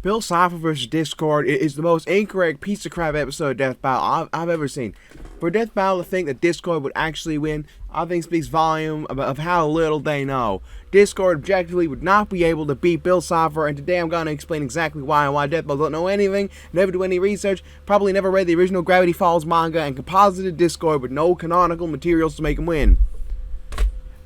Bill Cipher vs. Discord is the most incorrect piece of crap episode of Death Battle I've ever seen. For Death Battle to think that Discord would actually win, I think speaks volume of how little they know. Discord objectively would not be able to beat Bill Cipher, and today I'm going to explain exactly why and why Death Battle don't know anything, never do any research, probably never read the original Gravity Falls manga, and composited Discord with no canonical materials to make him win.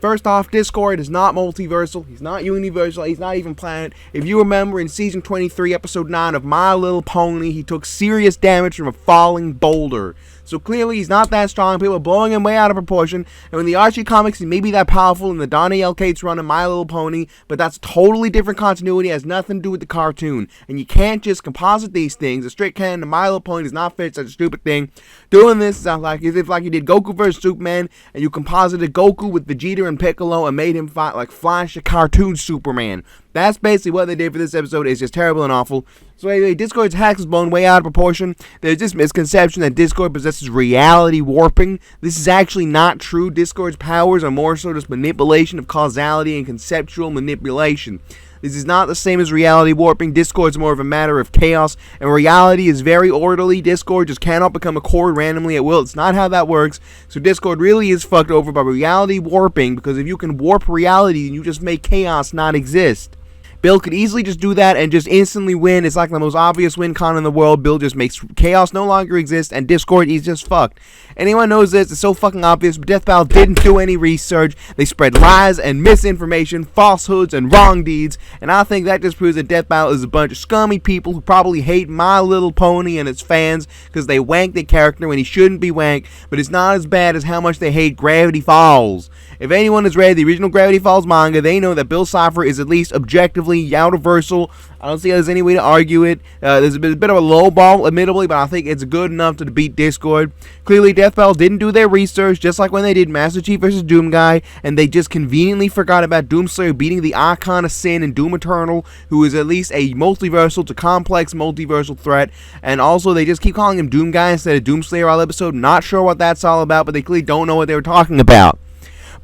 First off, Discord is not multiversal, he's not universal, he's not even planet. If you remember in Season 23, Episode 9 of My Little Pony, he took serious damage from a falling boulder. So clearly he's not that strong, people are blowing him way out of proportion, and in the Archie comics he may be that powerful in the Donny L. Cates run of My Little Pony, but that's totally different continuity, has nothing to do with the cartoon. And you can't just composite these things. A strict canon of My Little Pony does not fit such a stupid thing. Doing this sounds like as if you did Goku vs. Superman, and you composited Goku with Vegeta and Piccolo and made him fight like Flash, a cartoon Superman. That's basically what they did for this episode. It's just terrible and awful. So anyway, Discord's hacks is blown way out of proportion. There's this misconception that Discord possesses reality warping. This is actually not true. Discord's powers are more so just manipulation of causality and conceptual manipulation. This is not the same as reality warping. Discord's more of a matter of chaos, and reality is very orderly. Discord just cannot become a chord randomly at will. It's not how that works. So Discord really is fucked over by reality warping, because if you can warp reality, then you just make chaos not exist. Bill could easily just do that and just instantly win. It's like the most obvious win con in the world. Bill just makes chaos no longer exist, and Discord is just fucked. Anyone knows this, it's so fucking obvious, but Death Battle didn't do any research. They spread lies and misinformation, falsehoods and wrong deeds, and I think that just proves that Death Battle is a bunch of scummy people who probably hate My Little Pony and its fans because they wank the character when he shouldn't be wanked, but it's not as bad as how much they hate Gravity Falls. If anyone has read the original Gravity Falls manga, they know that Bill Cipher is at least objectively universal. I don't see how there's any way to argue it. There's a bit of a low ball, admittedly, but I think it's good enough to beat Discord. Clearly, Death Battle didn't do their research, just like when they did Master Chief vs. Doom Guy, and they just conveniently forgot about Doomslayer beating the Icon of Sin in Doom Eternal, who is at least a multiversal to complex multiversal threat, and also they just keep calling him Doom Guy instead of Doomslayer all episode. Not sure what that's all about, but they clearly don't know what they were talking about.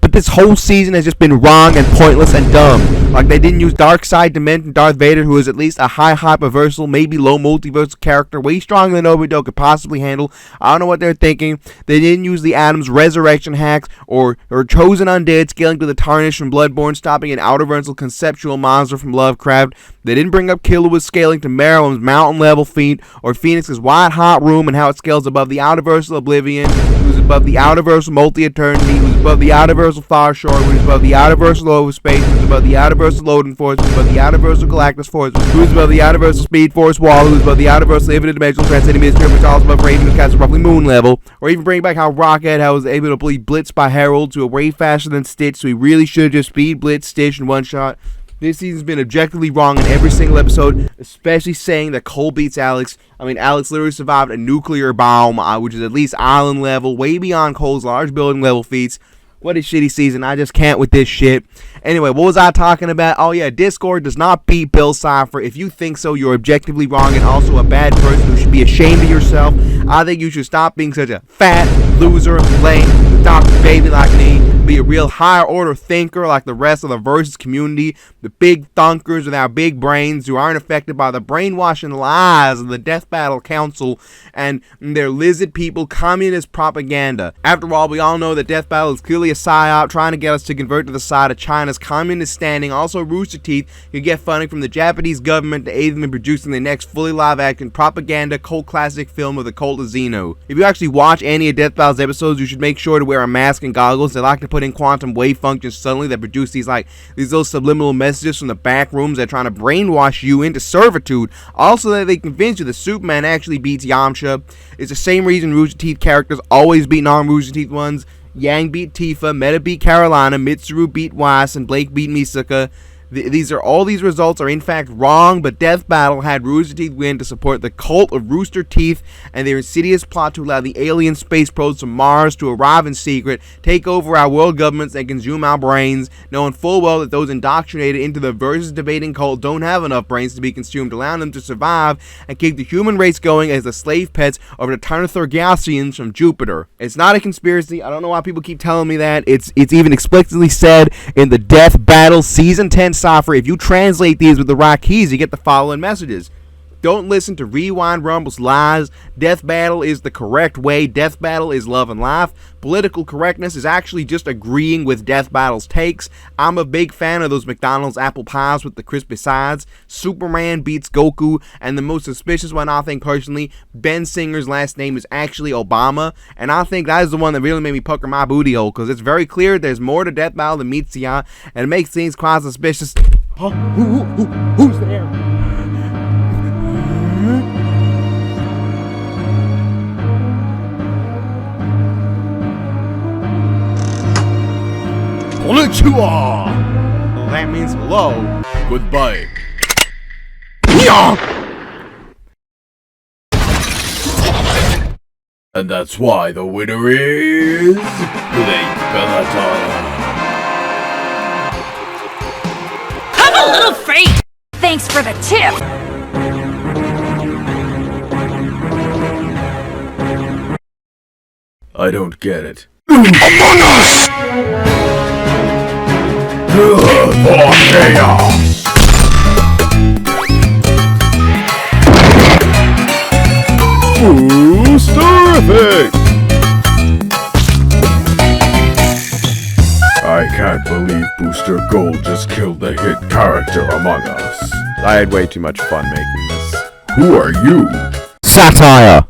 But this whole season has just been wrong and pointless and dumb. Like they didn't use Darkseid to mention Darth Vader, who is at least a high hyperversal, maybe low multiversal character, way stronger than Obito could possibly handle. I don't know what they're thinking. They didn't use the Adam's resurrection hacks or Chosen Undead scaling to the Tarnished from Bloodborne, stopping an outerversal conceptual monster from Lovecraft. They didn't bring up Killer with scaling to Meryl's mountain level feat, or Phoenix's white hot room and how it scales above the outerversal Oblivion, who's above the outerversal multi-eternity, who's above the outerversal Far Shore, who's above the outerversal Overspace, who's above the outerversal Odin Force, who's above the outerversal Galactus Force, who's above the outerversal Speed Force Wall, who's above the outerversal Infinite Dimensional Transcending Mystery, which is also above Raven, who's cast roughly moon level, or even bring back how Rocket was able to bleed Blitz by Herald to a way faster than Stitch, so he really should just speed Blitz Stitch in one shot. This season's been objectively wrong in every single episode, especially saying that Cole beats Alex. I mean, Alex literally survived a nuclear bomb, which is at least island level, way beyond Cole's large building level feats. What a shitty season. I just can't with this shit. Anyway, what was I talking about? Oh yeah, Discord does not beat Bill Cipher. If you think so, you're objectively wrong and also a bad person who should be ashamed of yourself. I think you should stop being such a fat loser, lame, Dr. Baby like me. Be a real higher order thinker like the rest of the Versus community, the big thunkers with our big brains who aren't affected by the brainwashing lies of the Death Battle Council and their lizard people communist propaganda. After all, we all know that Death Battle is clearly a psyop trying to get us to convert to the side of China's communist standing. Also, Rooster Teeth can get funding from the Japanese government to aid them in producing the next fully live-action propaganda cult classic film of the cult of Xeno. If you actually watch any of Death Battle's episodes, you should make sure to wear a mask and goggles. They like to put in quantum wave functions suddenly that produce these little subliminal messages from the back rooms that are trying to brainwash you into servitude. Also, that they convince you that Superman actually beats Yamcha. It's the same reason Rooster Teeth characters always beat non-Rooster Teeth ones. Yang beat Tifa, Meta beat Carolina, Mitsuru beat Weiss, and Blake beat Misaka. All these results are in fact wrong, but Death Battle had Rooster Teeth win to support the cult of Rooster Teeth and their insidious plot to allow the alien space probes from Mars to arrive in secret, take over our world governments, and consume our brains, knowing full well that those indoctrinated into the Versus debating cult don't have enough brains to be consumed, allowing them to survive and keep the human race going as the slave pets of the Tarnothorgasians from Jupiter. It's not a conspiracy. I don't know why people keep telling me that. It's even explicitly said in the Death Battle Season 10 Cipher. If you translate these with the right keys, you get the following messages. Don't listen to Rewind Rumble's lies. Death Battle is the correct way. Death Battle is love and life. Political correctness is actually just agreeing with Death Battle's takes. I'm a big fan of those McDonald's apple pies with the crispy sides. Superman beats Goku, and the most suspicious one, I think personally, Ben Singer's last name is actually Obama, and I think that is the one that really made me pucker my booty hole, because it's very clear there's more to Death Battle than meets the eye, and it makes things quite suspicious. Huh? Who's there? Konnichiwa! Well, that means hello. Goodbye. And that's why the winner is Blake Belladonna. I'm a little freak! Thanks for the tip! I don't get it. Among Us! For chaos! Boosterific! I can't believe Booster Gold just killed the hit character Among Us. I had way too much fun making this. Who are you? Satire!